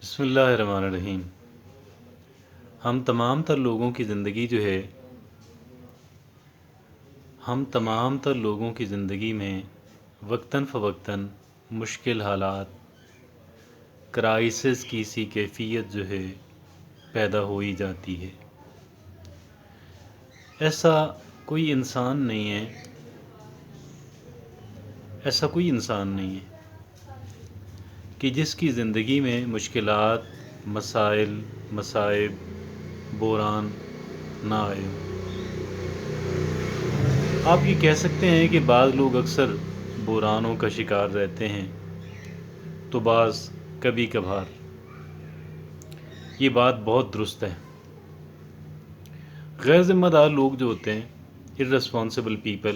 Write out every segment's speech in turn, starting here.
بسم اللہ الرحمن الرحیم۔ ہم تمام تر لوگوں کی زندگی میں وقتاً فوقتاً مشکل حالات، کرائسس کی سی کیفیت پیدا ہو ہی جاتی ہے۔ ایسا کوئی انسان نہیں ہے کہ جس کی زندگی میں مشکلات، مسائل، مصائب، بحران نہ آئے۔ آپ یہ کہہ سکتے ہیں کہ بعض لوگ اکثر بحرانوں کا شکار رہتے ہیں تو بعض کبھی کبھار۔ یہ بات بہت درست ہے۔ غیر ذمہ دار لوگ جو ہوتے ہیں، irresponsible پیپل،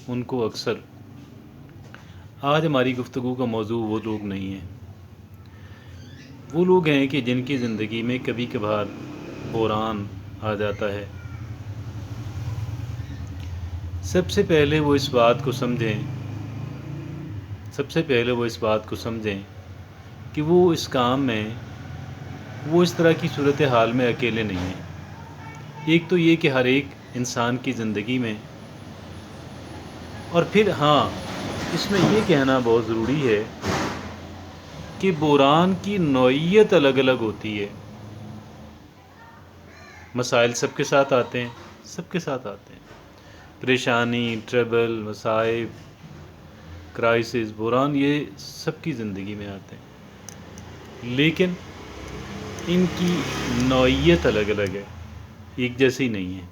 ان کو اکثر آج ہماری گفتگو کا موضوع وہ لوگ نہیں ہیں۔ وہ لوگ ہیں کہ جن کی زندگی میں کبھی کبھار بحران آ جاتا ہے۔ سب سے پہلے وہ اس بات کو سمجھیں کہ وہ اس کام میں، وہ اس طرح کی صورتحال میں اکیلے نہیں ہیں۔ ایک تو یہ کہ ہر ایک انسان کی زندگی میں، اور پھر اس میں یہ کہنا بہت ضروری ہے کہ بحران کی نوعیت الگ الگ ہوتی ہے۔ مسائل سب کے ساتھ آتے ہیں، پریشانی، ٹربل، مصائب، کرائسس، بحران، یہ سب کی زندگی میں آتے ہیں، لیکن ان کی نوعیت الگ الگ ہے، ایک جیسی نہیں ہے۔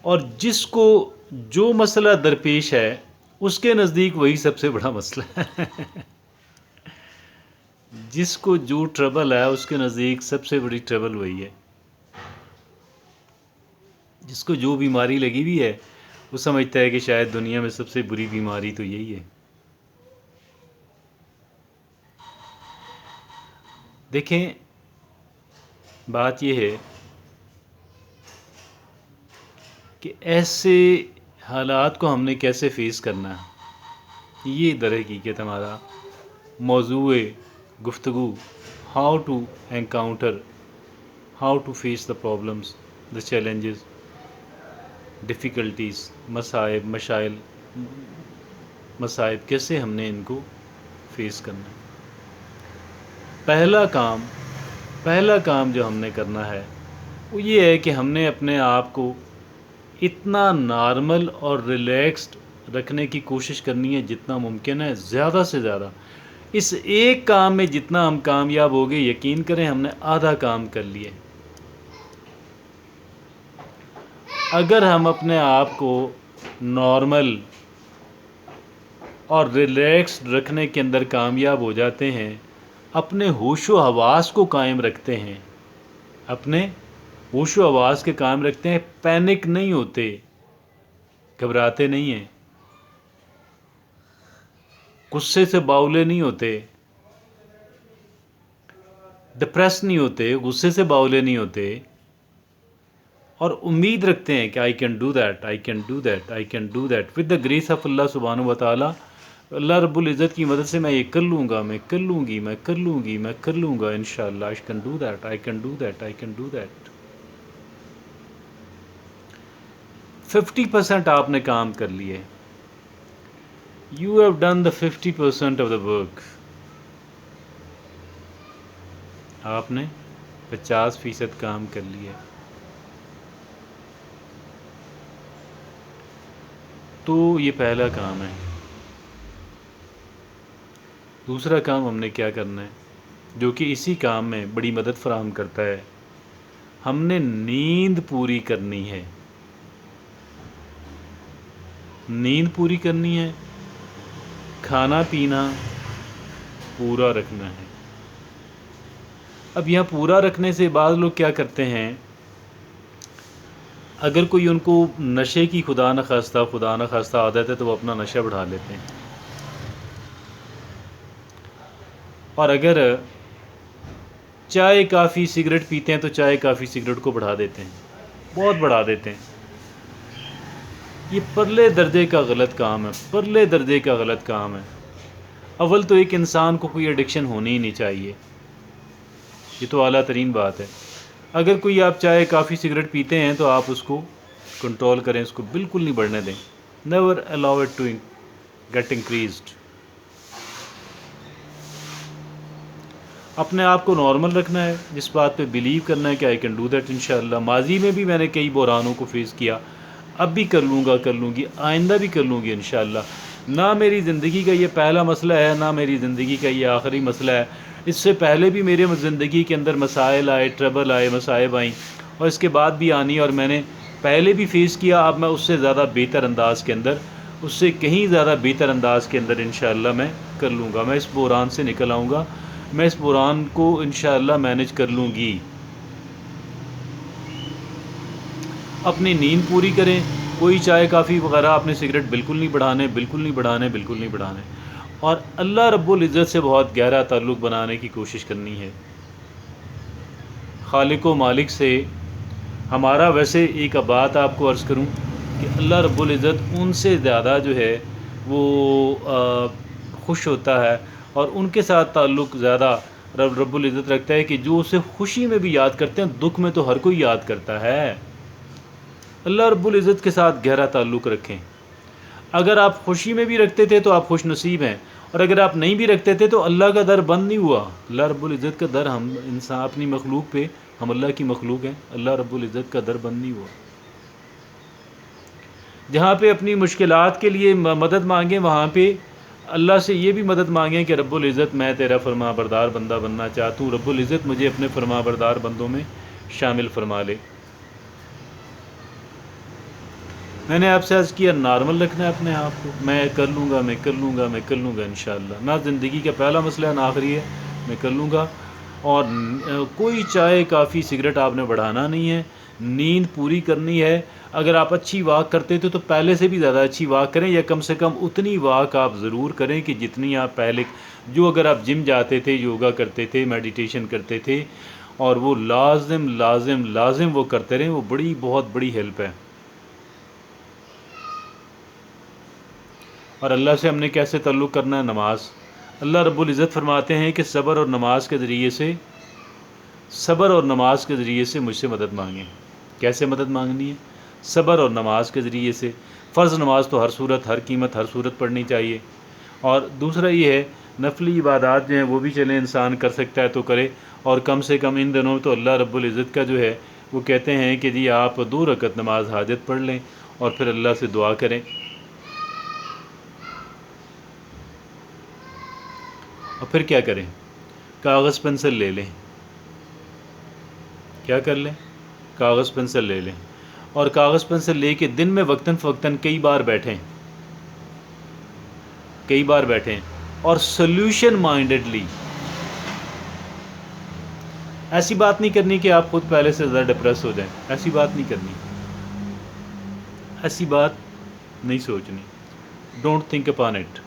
اور جس کو جو مسئلہ درپیش ہے، اس کے نزدیک وہی سب سے بڑا مسئلہ ہے۔ جس کو جو ٹربل ہے، اس کے نزدیک سب سے بڑی ٹربل وہی ہے۔ جس کو جو بیماری لگی ہوئی ہے، وہ سمجھتا ہے کہ شاید دنیا میں سب سے بری بیماری تو یہی ہے۔ دیکھیں، بات یہ ہے کہ ایسے حالات کو ہم نے کیسے فیس کرنا ہے۔ یہ در حقیقت ہمارا موضوع گفتگو، how to encounter, how to face the problems, the challenges, difficulties, مصائب، مشائل، مصائب، کیسے ہم نے ان کو فیس کرنا ہے۔ پہلا کام جو ہم نے کرنا ہے وہ یہ ہے کہ ہم نے اپنے آپ کو اتنا نارمل اور ریلیکسڈ رکھنے کی کوشش کرنی ہے جتنا ممکن ہے، زیادہ سے زیادہ۔ اس ایک کام میں جتنا ہم کامیاب ہو گئے، یقین کریں ہم نے آدھا کام کر لیے۔ اگر ہم اپنے آپ کو نارمل اور ریلیکسڈ رکھنے کے اندر کامیاب ہو جاتے ہیں، اپنے ہوش و حواس کو قائم رکھتے ہیں، پینک نہیں ہوتے، گھبراتے نہیں ہیں، غصے سے باولے نہیں ہوتے، ڈپریس نہیں ہوتے، غصے سے باولے نہیں ہوتے، اور امید رکھتے ہیں کہ I can do that with the grace of اللہ سبحانہ و تعالی۔ اللہ رب العزت کی مدد سے میں یہ کر لوں گا، میں کر لوں گا انشاءاللہ۔ I can do that۔ 50% آپ نے کام کر لیے۔ You have done the 50% of the work۔ آپ نے 50% کام کر لیا۔ تو یہ پہلا کام ہے۔ دوسرا کام ہم نے کیا کرنا ہے، جو کہ اسی کام میں بڑی مدد فراہم کرتا ہے، ہم نے نیند پوری کرنی ہے۔ کھانا پینا پورا رکھنا ہے۔ اب یہاں پورا رکھنے سے بعض لوگ کیا کرتے ہیں، اگر کوئی ان کو نشے کی خدا نخواستہ عادت ہے تو وہ اپنا نشہ بڑھا لیتے ہیں، اور اگر چائے کافی سگریٹ پیتے ہیں تو چائے کافی سگریٹ کو بڑھا دیتے ہیں، بہت بڑھا دیتے ہیں۔ یہ پرلے درجے کا غلط کام ہے۔ اول تو ایک انسان کو کوئی ایڈکشن ہونی ہی نہیں چاہیے، یہ تو اعلیٰ ترین بات ہے۔ اگر کوئی آپ چائے کافی سگریٹ پیتے ہیں تو آپ اس کو کنٹرول کریں، اس کو بالکل نہیں بڑھنے دیں، never allow it to get increased. اپنے آپ کو نارمل رکھنا ہے، جس بات پہ بلیو کرنا ہے کہ آئی کین ڈو دیٹ انشاءاللہ۔ ماضی میں بھی میں نے کئی بحرانوں کو فیس کیا، اب بھی کر لوں گی، آئندہ بھی کر لوں گی انشاءاللہ۔ نہ میری زندگی کا یہ پہلا مسئلہ ہے، نہ میری زندگی کا یہ آخری مسئلہ ہے۔ اس سے پہلے بھی میرے زندگی کے اندر مسائل آئے، ٹربل آئے، مصائب آئیں، اور اس کے بعد بھی آنی، اور میں نے پہلے بھی فیس کیا۔ اب میں اس سے زیادہ بہتر انداز کے اندر، اس سے کہیں زیادہ بہتر انداز کے اندر انشاءاللہ میں کر لوں گا۔ میں اس بحران سے نکل آؤں گا، میں اس بحران کو انشاءاللہ مینج کر لوں گی۔ اپنی نیند پوری کریں، کوئی چائے کافی وغیرہ اپنے سگریٹ بالکل نہیں بڑھانے، بالکل نہیں بڑھانے، بالکل نہیں بڑھانے، اور اللہ رب العزت سے بہت گہرا تعلق بنانے کی کوشش کرنی ہے، خالق و مالک سے۔ ہمارا ویسے ایک بات آپ کو عرض کروں کہ اللہ رب العزت ان سے زیادہ جو ہے وہ خوش ہوتا ہے، اور ان کے ساتھ تعلق زیادہ رب العزت رکھتا ہے کہ جو اسے خوشی میں بھی یاد کرتے ہیں، دکھ میں تو ہر کوئی یاد کرتا ہے۔ اللہ رب العزت کے ساتھ گہرا تعلق رکھیں۔ اگر آپ خوشی میں بھی رکھتے تھے تو آپ خوش نصیب ہیں، اور اگر آپ نہیں بھی رکھتے تھے تو اللہ کا در بند نہیں ہوا۔ اللہ رب العزت کا در، ہم انسان اپنی مخلوق پہ، ہم اللہ کی مخلوق ہیں، اللہ رب العزت کا در بند نہیں ہوا۔ جہاں پہ اپنی مشکلات کے لیے مدد مانگیں، وہاں پہ اللہ سے یہ بھی مدد مانگیں کہ رب العزت میں تیرا فرما بردار بندہ بننا چاہتا ہوں، رب العزت مجھے اپنے فرما بردار بندوں میں شامل فرما لے۔ میں نے آپ سے عرض کیا، نارمل رکھنا ہے اپنے آپ کو، میں کر لوں گا، میں کر لوں گا، میں کر لوں گا انشاءاللہ۔ نہ زندگی کا پہلا مسئلہ ہے، نہ آخری ہے، میں کر لوں گا۔ اور کوئی چائے کافی سگریٹ آپ نے بڑھانا نہیں ہے، نیند پوری کرنی ہے۔ اگر آپ اچھی واک کرتے تھے تو پہلے سے بھی زیادہ اچھی واک کریں، یا کم سے کم اتنی واک آپ ضرور کریں کہ جتنی آپ پہلے، جو اگر آپ جم جاتے تھے، یوگا کرتے تھے، میڈیٹیشن کرتے تھے، اور وہ لازم لازم لازم وہ کرتے رہیں، وہ بڑی بہت بڑی ہیلپ ہے۔ اور اللہ سے ہم نے کیسے تعلق کرنا ہے؟ نماز۔ اللہ رب العزت فرماتے ہیں کہ صبر اور نماز کے ذریعے سے مجھ سے مدد مانگیں۔ کیسے مدد مانگنی ہے؟ صبر اور نماز کے ذریعے سے۔ فرض نماز تو ہر صورت، ہر قیمت، ہر صورت پڑھنی چاہیے، اور دوسرا یہ ہے نفلی عبادات جو ہیں وہ بھی چلیں انسان کر سکتا ہے تو کرے، اور کم سے کم ان دنوں تو اللہ رب العزت کا جو ہے وہ کہتے ہیں کہ جی آپ 2 رکعت نماز حاجت پڑھ لیں اور پھر اللہ سے دعا کریں۔ اور پھر کیا کریں؟ کاغذ پنسل لے لیں۔ کیا کر لیں؟ کاغذ پنسل لے لیں، اور کاغذ پنسل لے کے دن میں وقتاً فوقتاً کئی بار بیٹھیں، اور سولوشن مائنڈڈلی۔ ایسی بات نہیں کرنی کہ آپ خود پہلے سے زیادہ ڈپریس ہو جائیں، ایسی بات نہیں کرنی، ایسی بات نہیں سوچنی۔ Don't think upon it.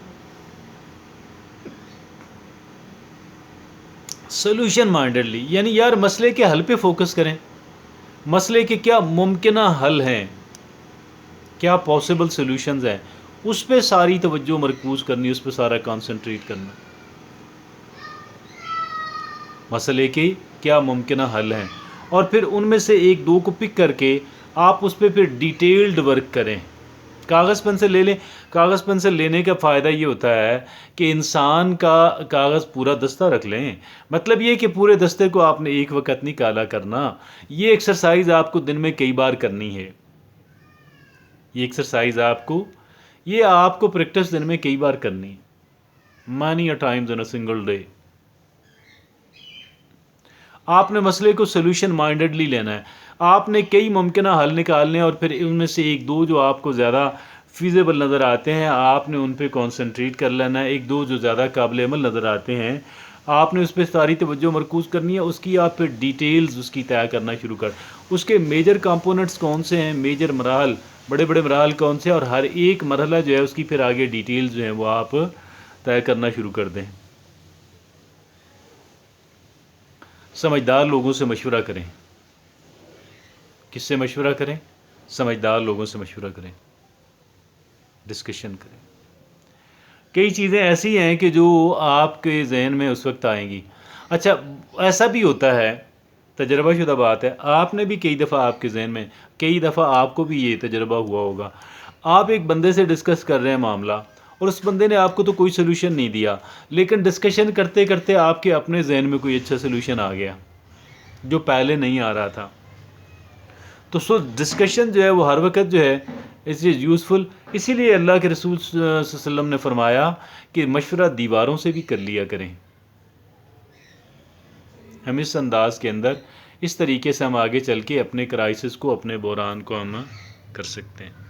Solution mindedly, یعنی یار مسئلے کے حل پہ فوکس کریں، مسئلے کے کیا ممکنہ حل ہیں، کیا پاسبل سولوشنز ہیں، اس پہ ساری توجہ مرکوز کرنی، اس پہ سارا کانسنٹریٹ کرنا۔ مسئلے کے کیا ممکنہ حل ہیں، اور پھر ان میں سے 1-2 کو پک کر کے آپ اس پہ پھر ڈیٹیلڈ ورک کریں۔ کاغذ پنسل لے لیں۔ کاغذ پنسل لینے کا فائدہ یہ ہوتا ہے کہ انسان کا کاغذ پورا دستہ رکھ لیں، مطلب یہ کہ پورے دستے کو آپ نے ایک وقت نہیں کالا کرنا۔ یہ ایکسرسائز آپ کو دن میں کئی بار کرنی ہے، یہ ایکسرسائز آپ کو پریکٹس دن میں کئی بار کرنی ہے، many times in a single day. آپ نے مسئلے کو سولوشن مائنڈڈلی لینا ہے، آپ نے کئی ممکنہ حل نکالنے، اور پھر ان میں سے 1-2 جو آپ کو زیادہ فیزیبل نظر آتے ہیں آپ نے ان پہ کانسنٹریٹ کر لینا ہے، 1-2 جو زیادہ قابل عمل نظر آتے ہیں آپ نے اس پہ ساری توجہ مرکوز کرنی ہے، اس کی آپ پھر ڈیٹیلز اس کی طے کرنا شروع کر، اس کے میجر کمپوننٹس کون سے ہیں، میجر مراحل، بڑے بڑے مراحل کون سے، اور ہر ایک مرحلہ جو ہے اس کی پھر آگے ڈیٹیلز جو ہیں وہ آپ طے کرنا شروع کر دیں۔ سمجھدار لوگوں سے مشورہ کریں۔ کس سے مشورہ کریں؟ سمجھدار لوگوں سے مشورہ کریں، ڈسکشن کریں۔ کئی چیزیں ایسی ہیں کہ جو آپ کے ذہن میں اس وقت آئیں گی. اچھا ایسا بھی ہوتا ہے، تجربہ شدہ بات ہے، آپ نے بھی کئی دفعہ آپ کے ذہن میں، کئی دفعہ آپ کو بھی یہ تجربہ ہوا ہوگا، آپ ایک بندے سے ڈسکس کر رہے ہیں معاملہ، اور اس بندے نے آپ کو تو کوئی سلوشن نہیں دیا، لیکن ڈسکشن کرتے کرتے آپ کے اپنے ذہن میں کوئی اچھا سلوشن آ گیا جو پہلے نہیں آ رہا تھا. تو ڈسکشن جو ہے وہ ہر وقت جو ہے اس از یوزفل. اسی لیے اللہ کے رسول صلی اللہ علیہ وسلم نے فرمایا کہ مشورہ دیواروں سے بھی کر لیا کریں. ہم اس انداز کے اندر اس طریقے سے ہم آگے چل کے اپنے کرائسس کو، اپنے بحران کو ہم کر سکتے ہیں.